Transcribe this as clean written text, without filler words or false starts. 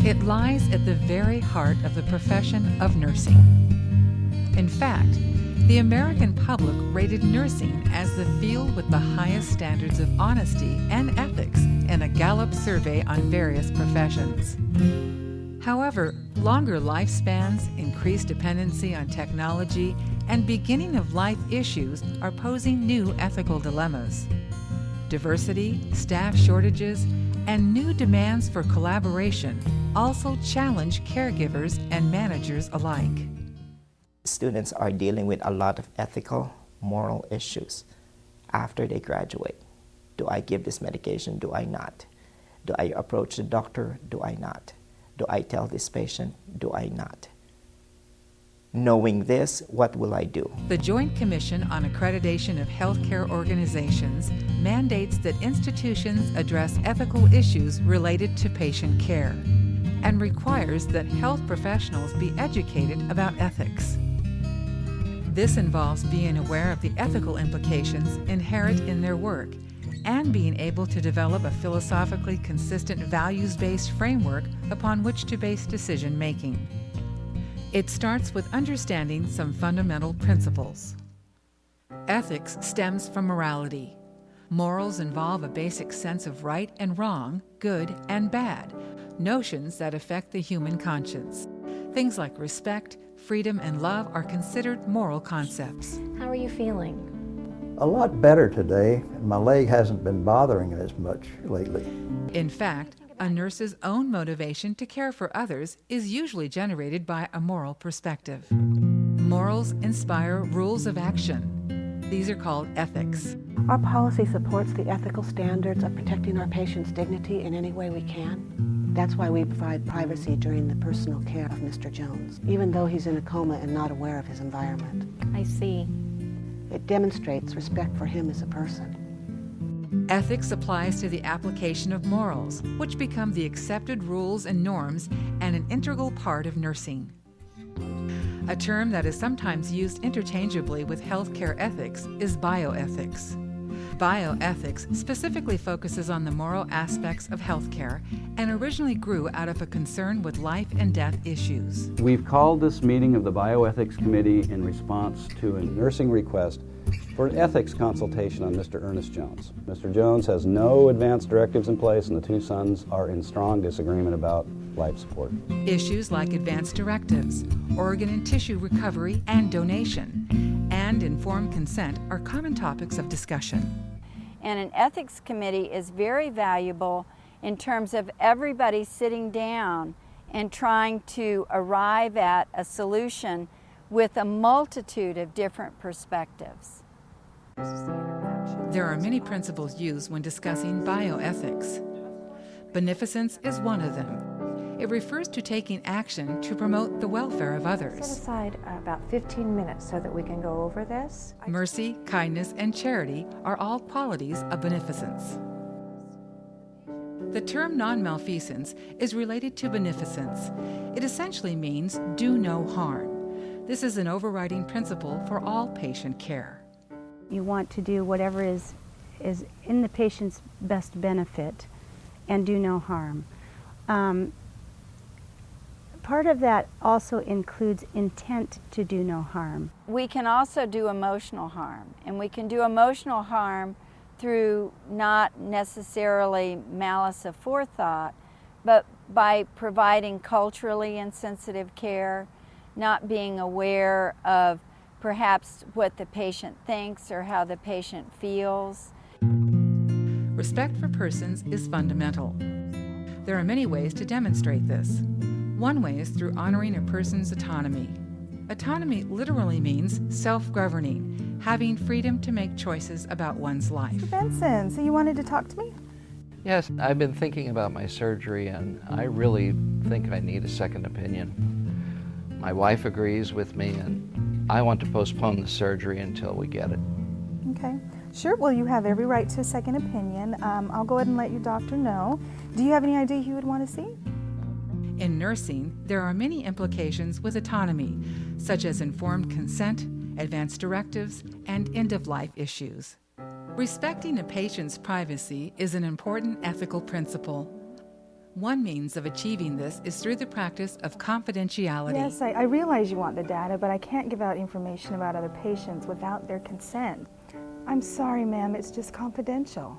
It lies at the very heart of the profession of nursing. In fact, the American public rated nursing as the field with the highest standards of honesty and ethics in a Gallup survey on various professions. However, longer lifespans, increased dependency on technology, and beginning-of-life issues are posing new ethical dilemmas. Diversity, staff shortages, and new demands for collaboration also challenge caregivers and managers alike. Students are dealing with a lot of ethical, moral issues after they graduate. Do I give this medication? Do I not? Do I approach the doctor? Do I not? Do I tell this patient? Do I not? Knowing this, what will I do? The Joint Commission on Accreditation of Healthcare Organizations mandates that institutions address ethical issues related to patient care and requires that health professionals be educated about ethics. This involves being aware of the ethical implications inherent in their work and being able to develop a philosophically consistent values-based framework upon which to base decision-making. It starts with understanding some fundamental principles. Ethics stems from morality. Morals involve a basic sense of right and wrong, good and bad, notions that affect the human conscience. Things like respect, freedom, and love are considered moral concepts. How are you feeling? A lot better today. My leg hasn't been bothering as much lately. In fact, a nurse's own motivation to care for others is usually generated by a moral perspective. Morals inspire rules of action. These are called ethics. Our policy supports the ethical standards of protecting our patients' dignity in any way we can. That's why we provide privacy during the personal care of Mr. Jones, even though he's in a coma and not aware of his environment. I see. It demonstrates respect for him as a person. Ethics applies to the application of morals, which become the accepted rules and norms and an integral part of nursing. A term that is sometimes used interchangeably with healthcare ethics is bioethics. Bioethics specifically focuses on the moral aspects of healthcare and originally grew out of a concern with life and death issues. We've called this meeting of the Bioethics Committee in response to a nursing request for an ethics consultation on Mr. Ernest Jones. Mr. Jones has no advance directives in place, and the two sons are in strong disagreement about life support. Issues like advance directives, organ and tissue recovery and donation, and informed consent are common topics of discussion. And an ethics committee is very valuable in terms of everybody sitting down and trying to arrive at a solution with a multitude of different perspectives. There are many principles used when discussing bioethics. Beneficence is one of them. It refers to taking action to promote the welfare of others. Set aside about 15 minutes so that we can go over this. Mercy, kindness, and charity are all qualities of beneficence. The term non-malfeasance is related to beneficence. It essentially means do no harm. This is an overriding principle for all patient care. You want to do whatever is in the patient's best benefit and do no harm. Part of that also includes intent to do no harm. We can also do emotional harm, and we can do emotional harm through not necessarily malice aforethought, but by providing culturally insensitive care, not being aware of perhaps what the patient thinks or how the patient feels. Respect for persons is fundamental. There are many ways to demonstrate this. One way is through honoring a person's autonomy. Autonomy literally means self-governing, having freedom to make choices about one's life. Mr. Benson, so you wanted to talk to me? Yes, I've been thinking about my surgery, and I really think I need a second opinion. My wife agrees with me, and I want to postpone the surgery until we get it. Okay. Sure, well, you have every right to a second opinion. I'll go ahead and let your doctor know. Do you have any idea who you would want to see? In nursing, there are many implications with autonomy, such as informed consent, advance directives, and end-of-life issues. Respecting a patient's privacy is an important ethical principle. One means of achieving this is through the practice of confidentiality. Yes, I realize you want the data, but I can't give out information about other patients without their consent. I'm sorry, ma'am, it's just confidential.